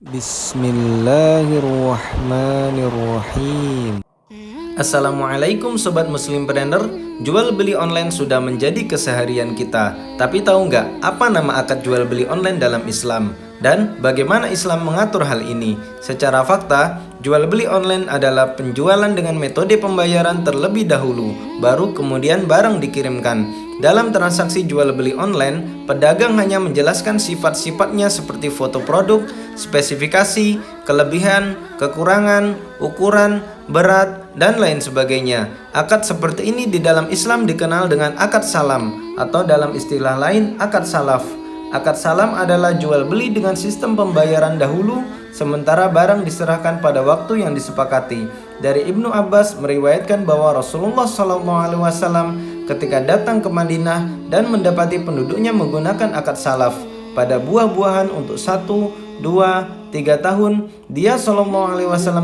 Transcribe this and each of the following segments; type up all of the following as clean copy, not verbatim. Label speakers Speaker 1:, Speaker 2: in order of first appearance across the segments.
Speaker 1: Bismillahirrahmanirrahim. Assalamualaikum Sobat Muslim Trader. Jual beli online sudah menjadi keseharian kita. Tapi tahu nggak apa nama akad jual beli online dalam Islam? Dan bagaimana Islam mengatur hal ini? Secara fakta, jual beli online adalah penjualan dengan metode pembayaran terlebih dahulu, baru kemudian barang dikirimkan. Dalam transaksi jual beli online, pedagang hanya menjelaskan sifat-sifatnya seperti foto produk, spesifikasi, kelebihan, kekurangan, ukuran, berat, dan lain sebagainya. Akad seperti ini di dalam Islam dikenal dengan akad salam atau dalam istilah lain akad salaf. Akad salam adalah jual beli dengan sistem pembayaran dahulu sementara barang diserahkan pada waktu yang disepakati. Dari Ibnu Abbas meriwayatkan bahwa Rasulullah SAW ketika datang ke Madinah dan mendapati penduduknya menggunakan akad salaf pada buah-buahan untuk 1, 2, 3 tahun, dia SAW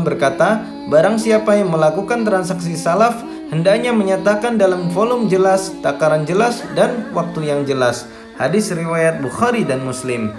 Speaker 1: berkata, barang siapa yang melakukan transaksi salaf hendaknya menyatakan dalam volume jelas, takaran jelas, dan waktu yang jelas. Hadis riwayat Bukhari dan Muslim.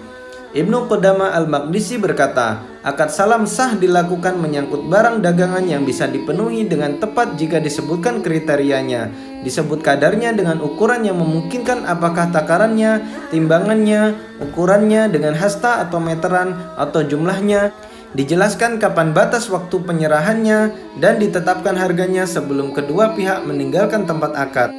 Speaker 1: Ibnu Qudamah Al-Maqdisi berkata, akad salam sah dilakukan menyangkut barang dagangan yang bisa dipenuhi dengan tepat jika disebutkan kriterianya, disebut kadarnya dengan ukuran yang memungkinkan, apakah takarannya, timbangannya, ukurannya dengan hasta atau meteran atau jumlahnya, dijelaskan kapan batas waktu penyerahannya, dan ditetapkan harganya sebelum kedua pihak meninggalkan tempat akad.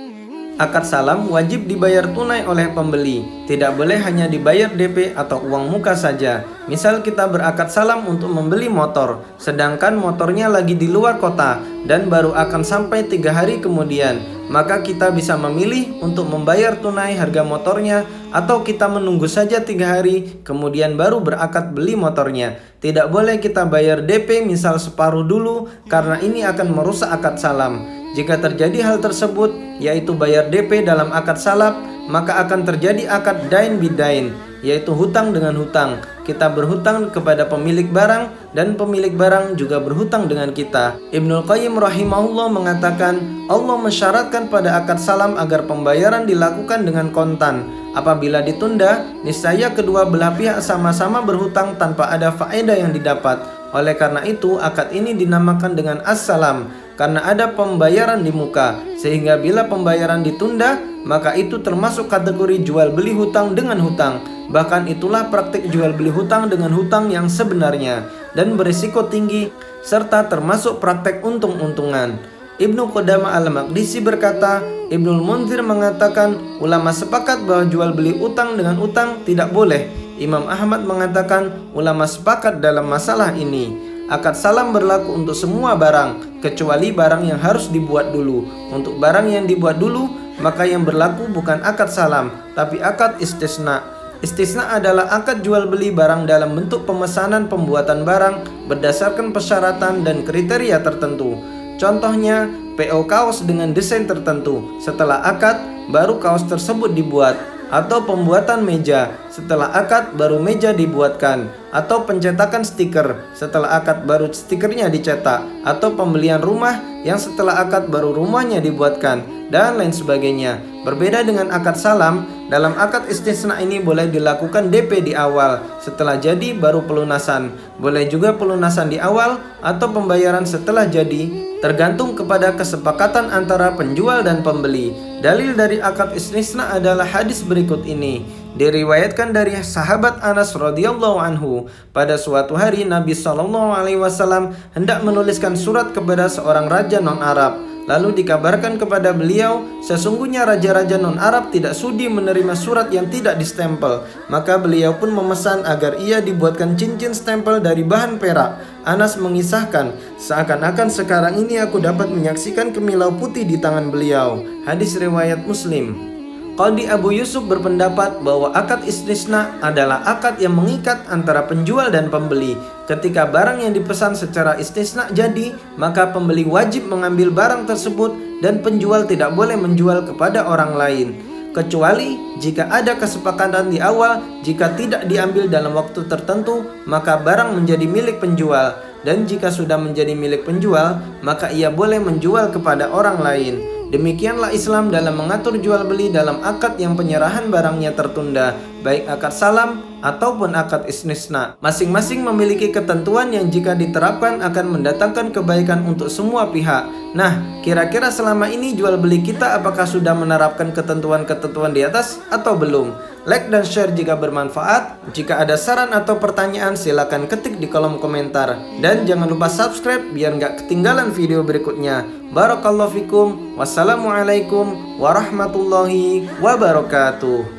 Speaker 1: Akad salam wajib dibayar tunai oleh pembeli, tidak boleh hanya dibayar DP atau uang muka saja. Misal kita berakad salam untuk membeli motor, sedangkan motornya lagi di luar kota dan baru akan sampai 3 hari kemudian, maka kita bisa memilih untuk membayar tunai harga motornya atau kita menunggu saja 3 hari kemudian baru berakad beli motornya. Tidak boleh kita bayar DP misal separuh dulu karena ini akan merusak akad salam. Jika terjadi hal tersebut, yaitu bayar DP dalam akad salaf, maka akan terjadi akad dain bidain, yaitu hutang dengan hutang. Kita berhutang kepada pemilik barang dan pemilik barang juga berhutang dengan kita. Ibnul Qayyim rahimahullah mengatakan, Allah mensyaratkan pada akad salam agar pembayaran dilakukan dengan kontan. Apabila ditunda, niscaya kedua belah pihak sama-sama berhutang tanpa ada faedah yang didapat. Oleh karena itu, akad ini dinamakan dengan as-salam karena ada pembayaran di muka, sehingga bila pembayaran ditunda, maka itu termasuk kategori jual beli hutang dengan hutang. Bahkan itulah praktik jual beli hutang dengan hutang yang sebenarnya dan berisiko tinggi, serta termasuk praktek untung-untungan. Ibnu Qudamah Al-Maqdisi berkata, Ibnul Munzir mengatakan ulama sepakat bahwa jual beli utang dengan utang tidak boleh. Imam Ahmad mengatakan ulama sepakat dalam masalah ini. Akad salam berlaku untuk semua barang, kecuali barang yang harus dibuat dulu. Untuk barang yang dibuat dulu, maka yang berlaku bukan akad salam, tapi akad istisna. Istisna adalah akad jual beli barang dalam bentuk pemesanan pembuatan barang berdasarkan persyaratan dan kriteria tertentu. Contohnya, PO kaos dengan desain tertentu. Setelah akad, baru kaos tersebut dibuat. Atau pembuatan meja, setelah akad baru meja dibuatkan. Atau pencetakan stiker, setelah akad baru stikernya dicetak. Atau pembelian rumah yang setelah akad baru rumahnya dibuatkan, dan lain sebagainya. Berbeda dengan akad salam, dalam akad istisna ini boleh dilakukan DP di awal, setelah jadi baru pelunasan. Boleh juga pelunasan di awal atau pembayaran setelah jadi, tergantung kepada kesepakatan antara penjual dan pembeli. Dalil dari akad istisna adalah hadis berikut ini. Diriwayatkan dari sahabat Anas radhiyallahu anhu, pada suatu hari Nabi SAW hendak menuliskan surat kepada seorang raja non-Arab. Lalu dikabarkan kepada beliau, sesungguhnya raja-raja non-Arab tidak sudi menerima surat yang tidak distempel. Maka beliau pun memesan agar ia dibuatkan cincin stempel dari bahan perak. Anas mengisahkan, seakan-akan sekarang ini aku dapat menyaksikan kemilau putih di tangan beliau. Hadis riwayat Muslim. Qadhi Abu Yusuf berpendapat bahwa akad istisna adalah akad yang mengikat antara penjual dan pembeli. Ketika barang yang dipesan secara istisna jadi, maka pembeli wajib mengambil barang tersebut dan penjual tidak boleh menjual kepada orang lain. Kecuali jika ada kesepakatan di awal, jika tidak diambil dalam waktu tertentu, maka barang menjadi milik penjual. Dan jika sudah menjadi milik penjual, maka ia boleh menjual kepada orang lain. Demikianlah Islam dalam mengatur jual beli dalam akad yang penyerahan barangnya tertunda, baik akad salam ataupun akad istisna. Masing-masing memiliki ketentuan yang jika diterapkan akan mendatangkan kebaikan untuk semua pihak. Nah, kira-kira selama ini jual beli kita apakah sudah menerapkan ketentuan-ketentuan di atas atau belum? Like dan share jika bermanfaat. Jika ada saran atau pertanyaan silakan ketik di kolom komentar. Dan jangan lupa subscribe biar nggak ketinggalan video berikutnya. Barakallahu fikum. Wassalamualaikum warahmatullahi wabarakatuh.